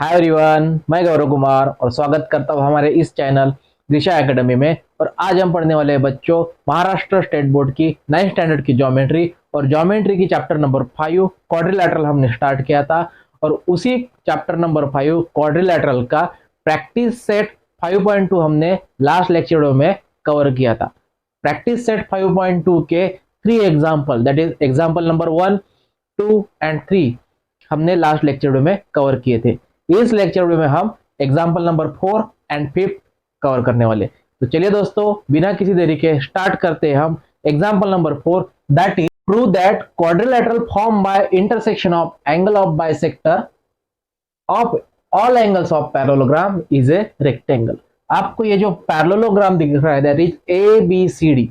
Hi everyone, मैं गौरव कुमार और स्वागत करता हूँ हमारे इस चैनल दिशा एकेडमी में। और आज हम पढ़ने वाले हैं बच्चों महाराष्ट्र स्टेट बोर्ड की 9th स्टैंडर्ड की ज्योमेट्री और ज्योमेट्री की चैप्टर नंबर 5 क्वाड्रिलैटरल हमने स्टार्ट किया था। और उसी चैप्टर नंबर 5 क्वाड्रिलैटरल का प्रैक्टिस सेट 5.2 हमने लास्ट लेक्चर में कवर किया था। प्रैक्टिस सेट 5.2 के 3 example, that is example number 1, 2 and 3 हमने लास्ट लेक्चर में कवर किए थे। इस लेक्चर में हम एग्जाम्पल नंबर 4 एंड 5 कवर करने वाले। तो चलिए दोस्तों, बिना किसी देरी के स्टार्ट करते हैं हम example number 4, that is prove that quadrilateral form by intersection of angle of bisector of all angles of parallelogram is a rectangle. आपको ये जो पैरेललोग्राम दिख रहा है that is A B C D.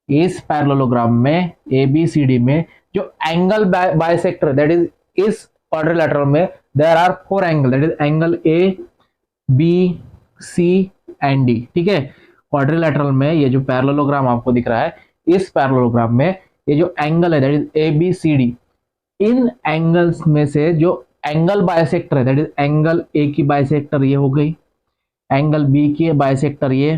इस पैरेललोग्राम में ए बी सी डी में जो एंगल बाइसेक्टर दैट इज इस क्वाड्रिलैटरल में there are 4 angle, that is angle A B C and D. ठीक है, क्वाड्रिलैटरल में ये जो पैरेललोग्राम आपको दिख रहा है, इस पैरेललोग्राम में ये जो एंगल है that is A B C D, इन एंगल्स में से जो एंगल बाइसेक्टर है दैट इज एंगल ए की बाइसेक्टर ये हो गई, एंगल बी की बाइसेक्टर ये,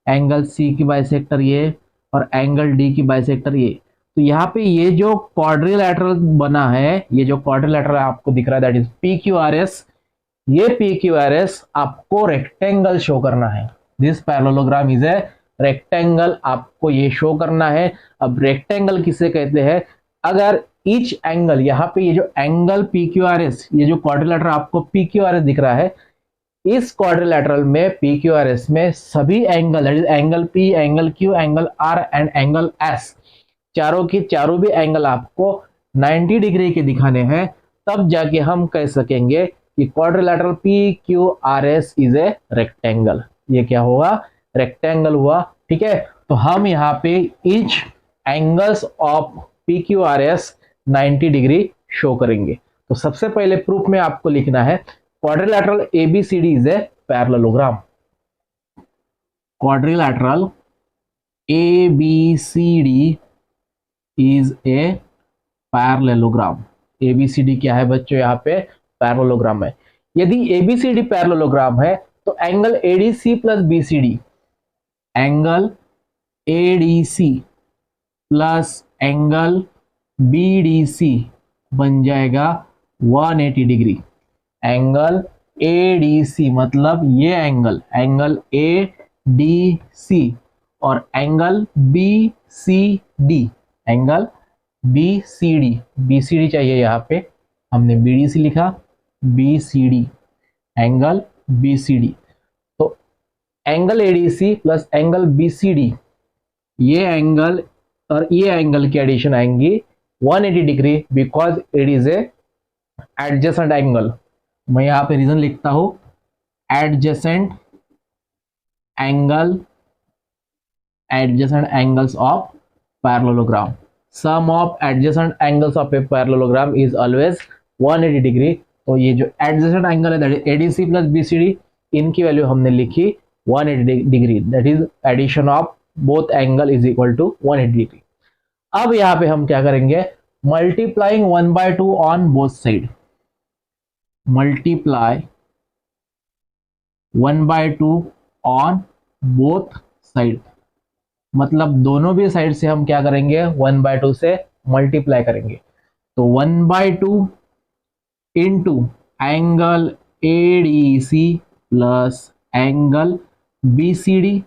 एंगल सी की बाइसेक्टर ये और एंगल डी की बाइसेक्टर ये। तो यहाँ पे ये जो क्वाड्रिलैटरल बना है, ये जो क्वाड्रिलैटरल आपको दिख रहा है that is P Q R S. ये पी क्यू आर एस आपको रेक्टेंगल शो करना है। This parallelogram is a rectangle, आपको ये शो करना है। अब रेक्टेंगल किसे कहते हैं? अगर ईच एंगल, यहाँ पे ये जो angle P Q R S, ये जो क्वाड्रिलैटरल आपको पी क्यू आर एस दिख रहा है, इस क्वाड्रिलैटरल में पी क्यू आर एस में सभी angle that is angle P, angle Q, angle R and angle S, चारों की चारों भी एंगल आपको 90 डिग्री के दिखाने हैं। तब जाके हम कह सकेंगे कि quadrilateral P Q R S is a rectangle. ये क्या होगा? रेक्टेंगल हुआ। ठीक है, तो हम यहाँ पे each angles of P Q R S 90 degree show करेंगे। तो सबसे पहले प्रूफ में आपको लिखना है quadrilateral A B C D is a parallelogram. Quadrilateral A B C D is a parallelogram. ABCD क्या है बच्चों? यहाँ पे पैरेललोग्राम है। यदि एबीसीडी पैरेललोग्राम है तो angle ADC plus BCD, angle ADC plus angle BDC बन जाएगा 180 डिग्री। एंगल एडीसी मतलब ये एंगल, एंगल एडीसी और angle BCD, angle BCD, BCD चाहिए, यहाँ पे हमने बीडीसी लिखा, बीसीडी, एंगल बीसीडी। तो angle ADC plus angle BCD, ये एंगल और ये एंगल की एडिशन आएंगी 180 degree, because it is A adjacent angle. मैं यहाँ पे रीजन लिखता हूं, adjacent angle, adjacent angles of parallelogram. Sum of adjacent angles of a parallelogram is always 180 degree. तो ये जो एडजेसेंट एंगल है that is ADC plus BCD, इनकी वैल्यू हमने लिखी 180 degree, that is addition of both angle is equal to 180 degree. अब यहाँ पे हम क्या करेंगे? Multiplying 1/2 on both side, multiply 1/2 on both side, मतलब दोनों भी साइड से हम क्या करेंगे? 1/2 से मल्टीप्लाई करेंगे। तो 1/2 into angle ADC plus angle BCD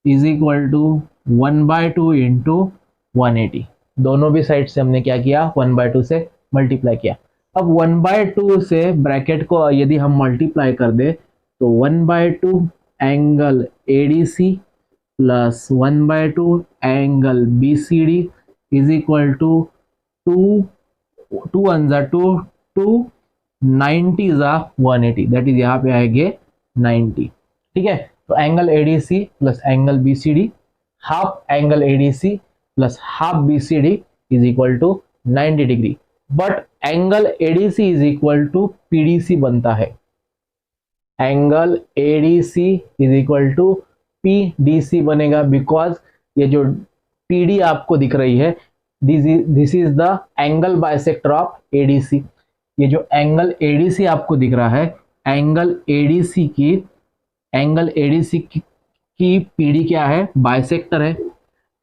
is equal to 1/2 into 180। दोनों भी साइड से हमने क्या किया? 1/2 से मल्टीप्लाई किया। अब 1/2 से ब्रैकेट को यदि हम मल्टीप्लाई कर दे तो 1/2 angle ADC plus 1/2 angle BCD is equal to 2 90 जा 180, दैट इज यहाँ पे आएंगे 90। ठीक है, तो angle ADC plus angle BCD, half angle ADC plus half BCD is equal to 90 degree. But angle ADC is equal to PDC बनता है। Angle ADC is equal to PDC बनेगा, बिकॉज ये जो पीडी आपको दिख रही है this is the angle bisector of ADC. ये जो एंगल एडीसी आपको दिख रहा है एंगल एडीसी की पीडी क्या है, बाइसेक्टर है।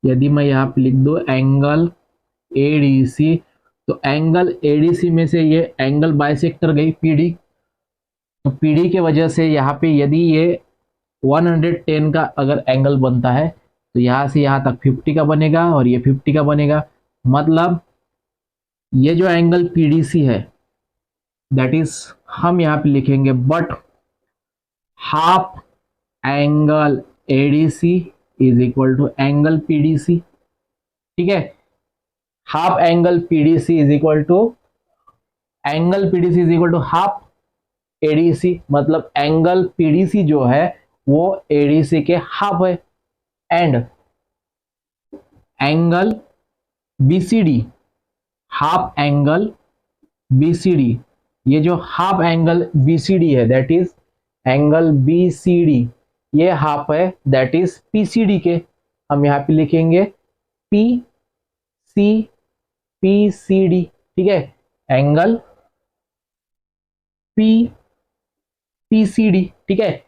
यदि मैं यहाँ पे लिख दूं एंगल एडीसी, तो एंगल एडीसी में से ये एंगल बाइसेक्टर गई पीडी, तो पीडी के वजह से यहाँ पे यदि ये 110 का अगर एंगल बनता है तो यहाँ से यहाँ तक 50 का बनेगा और ये 50 का बनेगा। मतलब ये जो एंगल पीडीसी है दैट इज हम यहाँ पे लिखेंगे but half angle ADC is equal to angle PDC. ठीक है, half angle PDC is equal to half ADC, मतलब एंगल पीडीसी जो है वो एडीसी के हाफ है। And angle BCD, half angle BCD, ये जो हाफ एंगल बीसीडी है दैट इज एंगल बीसीडी, ये हाफ है दैट इज पीसीडी के। हम यहाँ पे लिखेंगे पी सी पीसीडी। ठीक है, एंगल पीसीडी। ठीक है,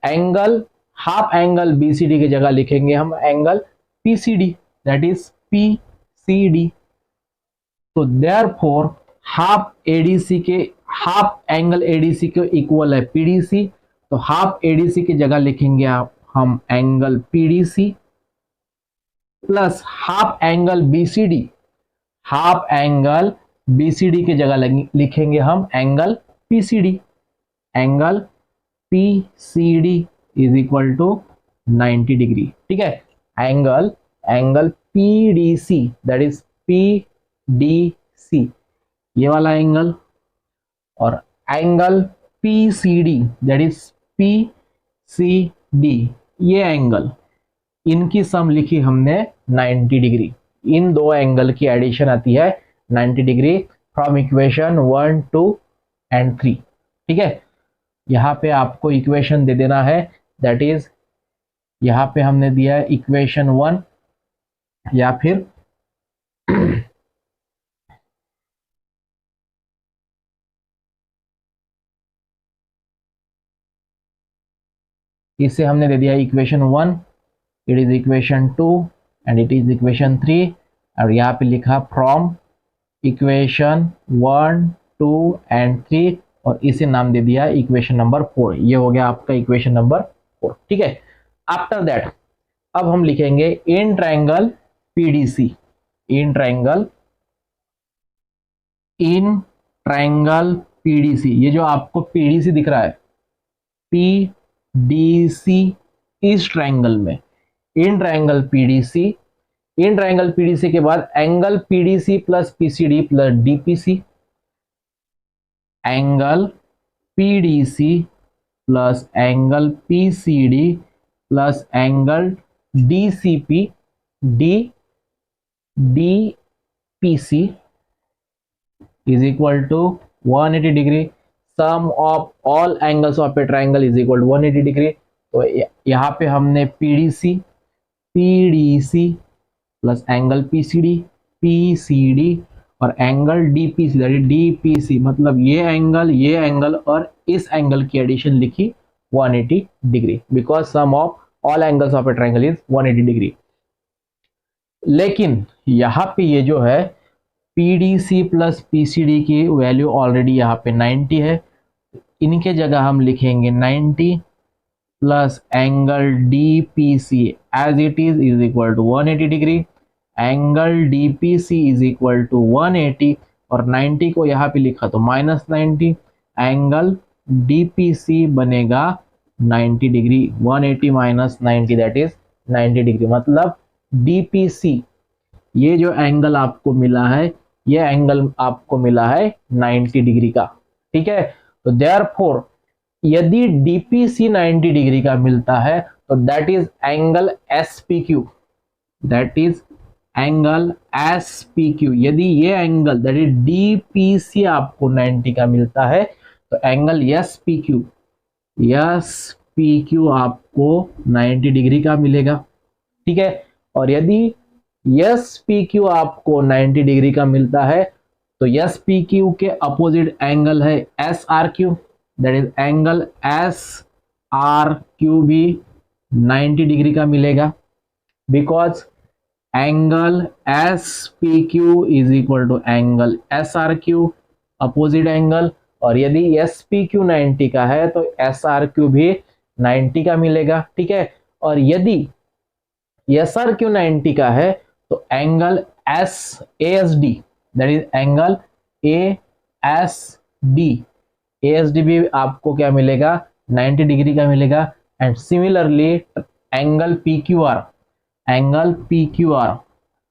एंगल हाफ एंगल बीसीडी की जगह लिखेंगे हम angle PCD that is PCD. तो देयरफॉर हाफ एंगल एडीसी के इक्वल है पीडीसी, तो हाफ एडीसी की जगह लिखेंगे हम angle PDC plus half angle BCD, की जगह लिखेंगे हम angle PCD. Angle PCD is equal to 90 degree. ठीक है, angle PDC that is PDC, ये वाला एंगल, और angle PCD that is PCD, ये एंगल, इनकी सम लिखी हमने 90 डिग्री। इन दो एंगल की एडिशन आती है 90 डिग्री फ्रॉम इक्वेशन 1, 2 एंड 3। ठीक है, यहाँ पे आपको इक्वेशन दे देना है दैट इज यहाँ पे हमने दिया है इक्वेशन 1 या फिर इसे हमने दे दिया equation 1, it is equation 2 and it is equation 3, और यहाँ पे लिखा फ्रॉम इक्वेशन 1, 2 एंड 3, और इसे नाम दे दिया इक्वेशन नंबर 4। ये हो गया आपका इक्वेशन नंबर 4। ठीक है, आफ्टर दैट अब हम लिखेंगे in triangle PDC, in triangle PDC, ये जो आपको पीडीसी दिख रहा है पीडीसी इस ट्रायंगल में, इन ट्रायंगल पीडीसी के बाद angle PDC plus PCD plus DPC, angle PDC plus angle PCD plus angle DCP DPC is equal to 180 degree. Sum of all angles of a triangle is equal to 180 degree. तो यहाँ पे हमने PDC plus angle PCD और angle DPC that is DPC, मतलब ये angle और इस angle की एडिशन लिखी 180 degree, because sum of all angles of a triangle is 180 degree. लेकिन यहाँ पे ये जो है पीडीसी प्लस पीसीडी की वैल्यू ऑलरेडी यहाँ पे 90 है, इनके जगह हम लिखेंगे 90 plus angle DPC as it is equal to 180 degree, angle DPC is equal to 180 और 90 को यहाँ पे लिखा तो -90, एंगल डीपीसी बनेगा 90 degree, 180 minus 90 that is 90 degree. मतलब डीपीसी ये जो एंगल आपको मिला है, ये एंगल आपको मिला है 90 डिग्री का। ठीक है, तो देयरफॉर यदि डीपीसी 90 डिग्री का मिलता है तो that is angle SPQ, that is angle SPQ. यदि ये एंगल दैट इज डीपीसी आपको 90 का मिलता है तो एंगल एसपीक्यू आपको 90 डिग्री का मिलेगा। ठीक है, और यदि एसपीक्यू आपको 90 डिग्री का मिलता है तो एसपीक्यू के अपोजिट एंगल है SRQ, that is angle S R Q भी 90 डिग्री का मिलेगा, because angle S P Q is equal to angle S R Q, opposite angle. और यदि एस पी क्यू 90 का है तो एस आर क्यू भी 90 का मिलेगा, ठीक है। और यदि एस आर क्यू 90 का है तो angle S A S D, that is angle A S D, A S D भी आपको क्या मिलेगा, 90 डिग्री का मिलेगा। And similarly angle P Q are, angle P Q are,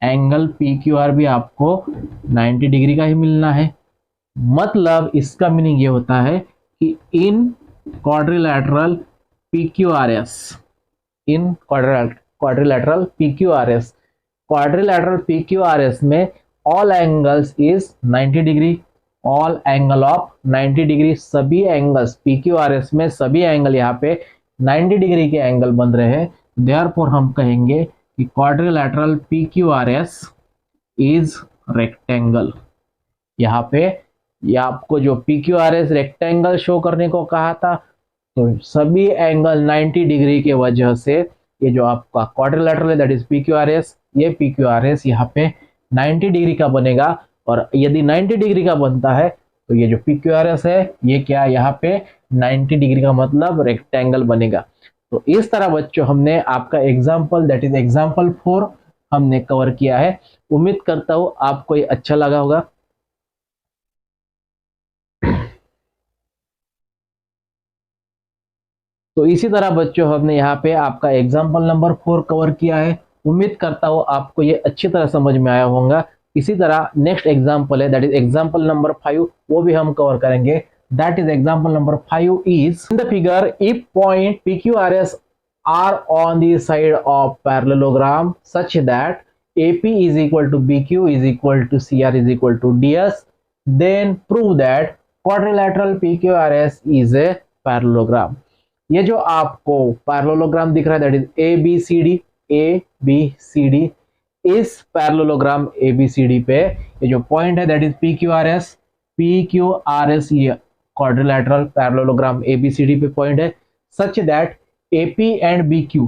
angle P Q are भी आपको 90 डिग्री का ही मिलना है। मतलब इसका मीनिंग ये होता है कि in quadrilateral P Q R S, in quadrilateral P Q R S, quadrilateral P Q R S में all angles is 90 degree, all angle of 90 degree, सभी angles P Q R S में सभी angle यहाँ पे 90 degree के angle बन रहे हैं। देयरफॉर हम कहेंगे कि quadrilateral P Q R S is rectangle. यहाँ पे ये आपको जो P Q R S rectangle show करने को कहा था, तो सभी एंगल 90 डिग्री के वजह से ये जो आपका क्वाड्रिलैटरल है that is P Q R S, ये पी क्यू आर एस यहाँ पे 90 डिग्री का बनेगा। और यदि 90 डिग्री का बनता है तो ये जो पी क्यू आर एस है ये क्या, यहाँ पे 90 डिग्री का मतलब रेक्टेंगल बनेगा। तो इस तरह बच्चों हमने आपका एग्जाम्पल दैट इज एग्जाम्पल 4 हमने कवर किया है। उम्मीद करता हूं आपको ये अच्छा लगा होगा। तो इसी तरह बच्चों हमने यहाँ पे आपका एग्जाम्पल नंबर 4 कवर किया है। उम्मीद करता हूँ आपको ये अच्छी तरह समझ में आया होगा। इसी तरह नेक्स्ट एग्जाम्पल है दैट इज एग्जाम्पल नंबर 5, वो भी हम कवर करेंगे। That is example number 5 is in the figure if point P Q R S R on the side of parallelogram such that AP is equal to BQ is equal to CR is equal to DS, then prove that quadrilateral PQRS is a parallelogram। ये जो आपको parallelogram दिख रहा है that is ABCD, इस parallelogram ABCD पे ये जो पॉइंट है दैट इज PQRS ये क्वाड्रिलैटरल पैरेललोग्राम ABCD पे पॉइंट है such that AP and BQ,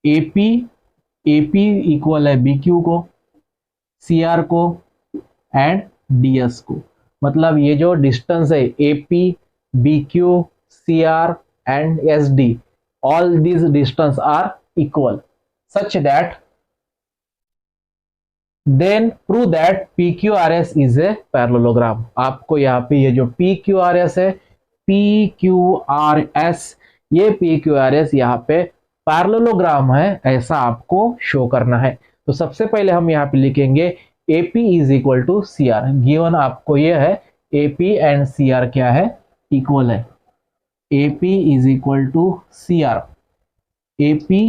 AP equal है BQ को, CR को एंड DS को। मतलब ये जो डिस्टेंस है AP, BQ, CR and SD, all these distance are equal such that then prove that PQRS is a parallelogram। आपको यहाँ पे ये जो PQRS है, PQRS, ये PQRS यहाँ पे पैरेललोग्राम है ऐसा आपको शो करना है। तो सबसे पहले हम यहाँ पे लिखेंगे AP is equal to CR। Given आपको ये है AP एंड CR क्या है, इक्वल है। AP is equal to CR, AP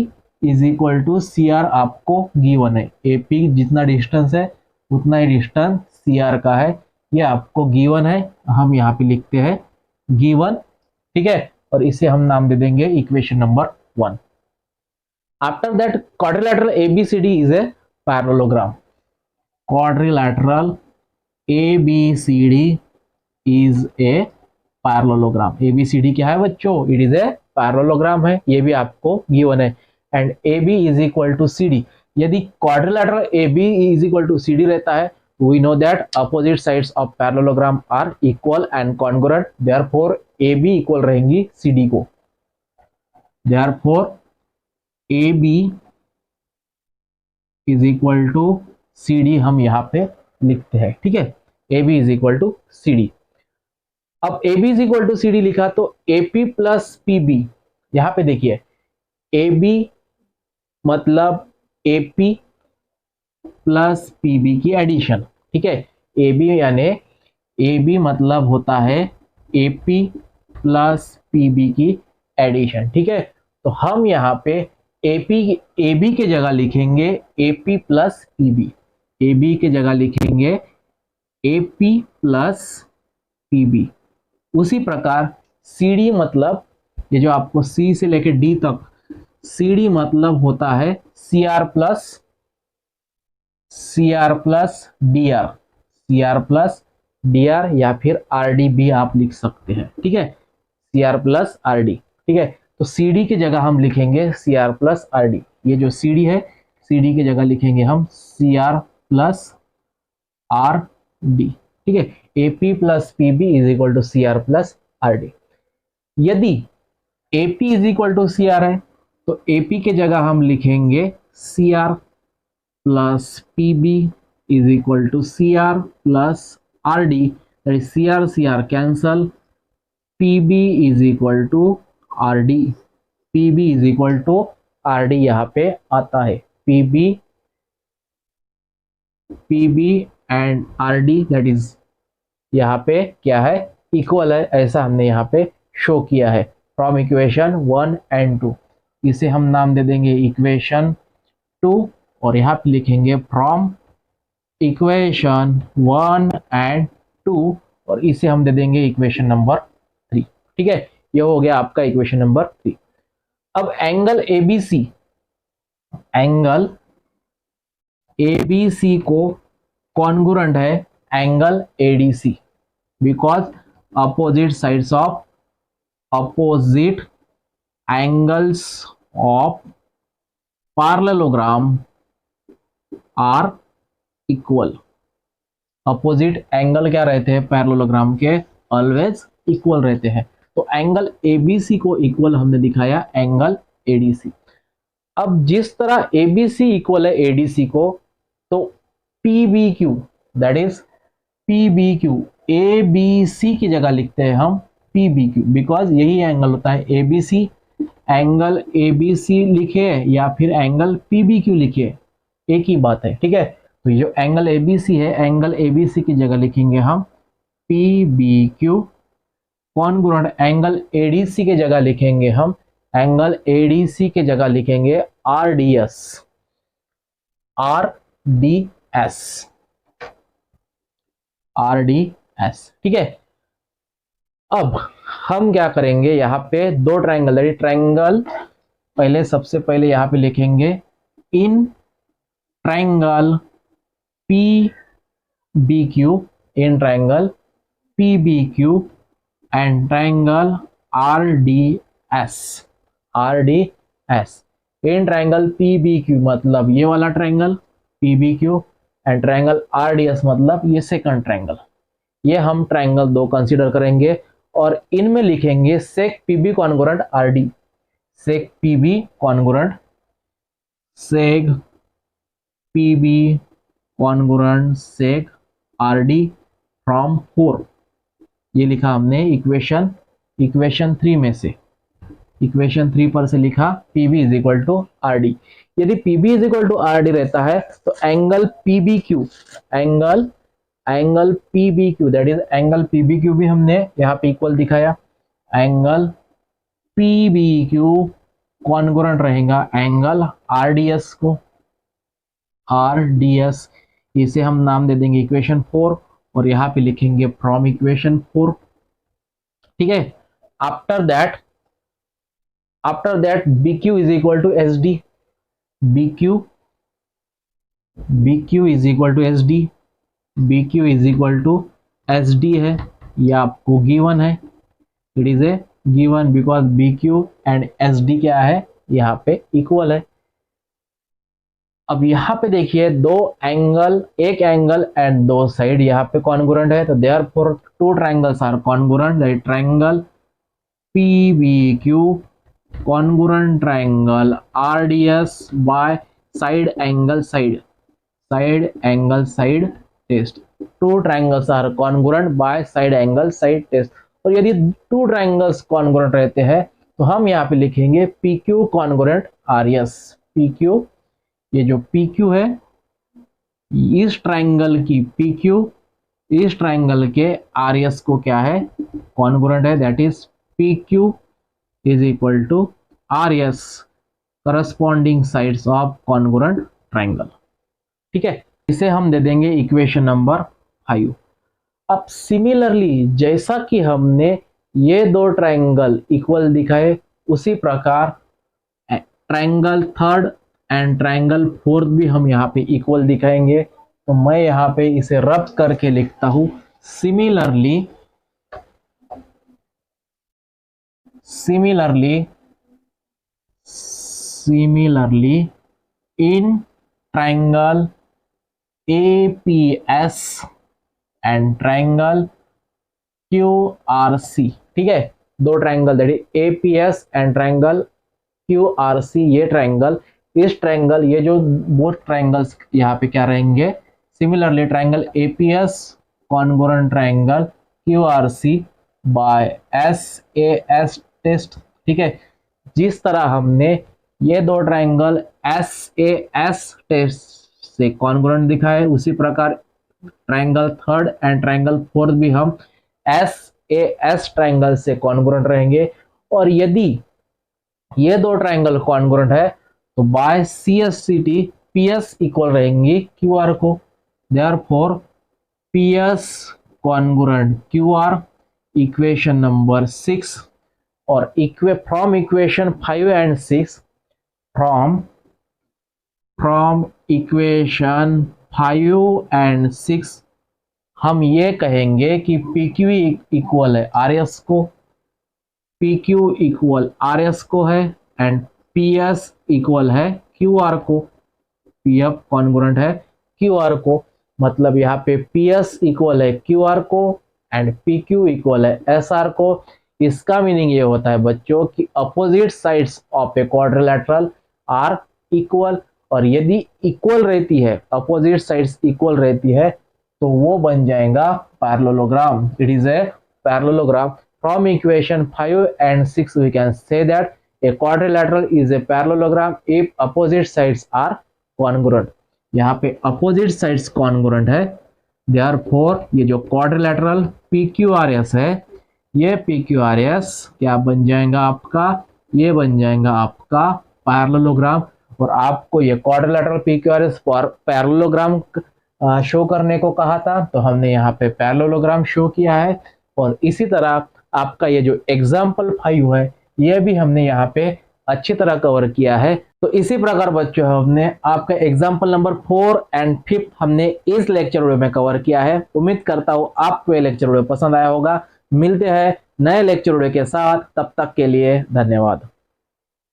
is equal to CR आपको गिवन है। AP जितना डिस्टेंस है उतना ही डिस्टेंस CR का है, ये आपको गिवन है। हम यहाँ पे लिखते हैं गिवन, ठीक है। और इसे हम नाम दे देंगे equation number 1। After that quadrilateral ABCD is a parallelogram, quadrilateral ABCD is a parallelogram. ABCD क्या है बच्चों, इट इज ए पैरेललोग्राम है, ये भी आपको गिवन है। And AB is equal to CD, यदि quadrilateral AB is equal to CD रहता है we know that opposite sides of parallelogram are equal and congruent, therefore AB equal रहेंगी CD को। Therefore AB is equal to CD हम यहाँ पे लिखते हैं, ठीक है। AB is equal to CD। अब AB is equal to CD लिखा तो AP प्लस PB, यहाँ पे देखिए AB मतलब AP प्लस PB की एडिशन, ठीक है। AB यानी AB मतलब होता है AP प्लस PB की एडिशन, ठीक है। तो हम यहाँ पे AB के जगह लिखेंगे AP प्लस PB, AB के जगह लिखेंगे AP प्लस PB। उसी प्रकार CD मतलब ये जो आपको C से लेके D तक, CD मतलब होता है CR plus DR, CR plus DR या फिर RD भी आप लिख सकते हैं, ठीक है। CR plus RD। ठीक है, तो CD की जगह हम लिखेंगे CR प्लस RD। ये जो CD है, CD की जगह लिखेंगे हम CR प्लस RD। ठीक है, AP plus PB is equal to CR plus RD। यदि AP is equal to CR है तो AP की जगह हम लिखेंगे CR plus PB is equal to CR plus RD। That is CR cancel, PB is equal to RD। PB is equal to RD यहाँ पे आता है। PB and RD that is यहाँ पे क्या है, इक्वल है, ऐसा हमने यहाँ पे शो किया है फ्रॉम इक्वेशन 1 एंड 2। इसे हम नाम दे देंगे इक्वेशन 2 और यहाँ पे लिखेंगे फ्रॉम इक्वेशन 1 एंड 2 और इसे हम दे देंगे इक्वेशन नंबर 3। ठीक है, ये हो गया आपका इक्वेशन नंबर 3। अब एंगल ABC को कॉन्ग्रुएंट है angle ADC because opposite angles of parallelogram are equal। Opposite angle क्या रहते हैं पैरेललोग्राम के, ऑलवेज इक्वल रहते हैं। तो एंगल ABC को इक्वल हमने दिखाया एंगल ADC। अब जिस तरह ABC इक्वल है ADC को, तो PBQ that is PBQ ABC की जगह लिखते हैं हम PBQ बिकॉज यही एंगल होता है ABC। एंगल ABC लिखे या फिर एंगल PBQ लिखे, एक ही बात है। ठीक है, तो ये जो एंगल ABC है, एंगल ABC की जगह लिखेंगे हम PBQ। कॉन्ग्रुएंट एंगल ADC की जगह लिखेंगे हम एंगल ADC की जगह लिखेंगे RDS। ठीक है, अब हम क्या करेंगे, यहाँ पे दो ट्रायंगल पहले सबसे पहले यहाँ पे लिखेंगे in triangle PBQ, in triangle PBQ and triangle RDS। In triangle PBQ मतलब ये वाला triangle PBQ and triangle RDS मतलब ये सेकंड ट्रायंगल। ये हम ट्रायंगल दो कंसीडर करेंगे और इनमें लिखेंगे seg PB congruent RD। Seg PB congruent seg RD from 4। ये लिखा हमने इक्वेशन 3 में से, इक्वेशन 3 पर से लिखा PB is equal to RD। यदि PB is equal to RD रहता है तो angle PBQ that is angle PBQ भी हमने यहाँ पे इक्वल दिखाया। एंगल PBQ कॉन्ग्रुएंट रहेगा एंगल RDS को, RDS। इसे हम नाम दे देंगे इक्वेशन 4 और यहाँ पे लिखेंगे फ्रॉम इक्वेशन 4। ठीक है, after that BQ is equal to SD। BQ is equal to SD। BQ is equal to SD है, ये आपको गिवन है। It is a given because BQ and SD क्या है, यहाँ पे इक्वल है। अब यहाँ पे देखिए एक एंगल एंड दो साइड यहाँ पे कॉन्ग्रुएंट है, तो therefore two triangles are congruent. That triangle PBQ congruent triangle RDS by side angle side test. Two triangles are congruent by side angle side test. और यदि टू ट्रायंगल्स कॉन्ग्रुएंट रहते हैं तो हम यहाँ पे लिखेंगे PQ कॉन्ग्रुएंट RS। PQ, ये जो PQ है, इस ट्रायंगल की PQ इस ट्रायंगल के RS को क्या है, कॉन्ग्रुएंट है। That is PQ is equal to RS corresponding sides of congruent triangle. ठीक है, इसे हम दे देंगे इक्वेशन नंबर 5। अब सिमिलरली जैसा कि हमने ये दो ट्रायंगल इक्वल दिखाए, उसी प्रकार triangle third and triangle fourth भी हम यहाँ पे इक्वल दिखाएंगे। तो मैं यहाँ पे इसे रब करके लिखता हूं, similarly Similarly, in triangle APS and triangle QRC, ठीक है, दो triangle that APS and triangle QRC, ये ट्रायंगल, इस ट्रायंगल, ये जो बोथ ट्रायंगल्स यहाँ पे क्या रहेंगे, similarly triangle APS congruent triangle QRC by SAS test, ठीक है। जिस तरह हमने ये दो ट्रायंगल SAS टेस्ट से कॉन्ग्रुएंट दिखाए, उसी प्रकार triangle third and triangle fourth भी हम SAS ट्रायंगल से कॉन्ग्रुएंट रहेंगे। और यदि ये दो ट्रायंगल कॉन्ग्रुएंट है तो बाय CSCT PS इक्वल रहेंगी QR को, therefore PS congruent QR, equation number 6। और from equation 5 and 6, from equation 5 and 6 हम ये कहेंगे कि PQ इक्वल है RS को, PQ इक्वल RS को है, एंड PS इक्वल है QR को, PF कॉन्ग्रुएंट है QR को। मतलब यहाँ पे PS इक्वल है QR को एंड PQ इक्वल है SR को। इसका मीनिंग ये होता है बच्चों कि opposite sides of a quadrilateral are equal, और यदि इक्वल रहती है, अपोजिट साइड्स इक्वल रहती है, तो वो बन जाएगा parallelogram. It is a parallelogram. From equation 5 and 6 we can say that a quadrilateral is a parallelogram if opposite sides are congruent. यहाँ पे अपोजिट साइड्स कॉन्ग्रुएंट है, देयरफॉर ये जो क्वाड्रिलेटरल PQRS है, ये PQRS क्या बन जाएगा आपका, ये बन जाएगा आपका पैरेललोग्राम। और आपको ये क्वाड्रिलेटरल PQRS पैरेललोग्राम शो करने को कहा था, तो हमने यहाँ पे पैरेललोग्राम शो किया है। और इसी तरह आपका ये जो एग्जाम्पल 5 है, ये भी हमने यहाँ पे अच्छी तरह कवर किया है। तो इसी प्रकार बच्चों हमने आपका एग्जाम्पल नंबर 4 एंड 5 हमने इस लेक्चर वीडियो में कवर किया है। उम्मीद करता हूँ आपको ये लेक्चर वीडियो पसंद आया होगा। मिलते हैं नए लेक्चर वीडियो के साथ, तब तक के लिए धन्यवाद।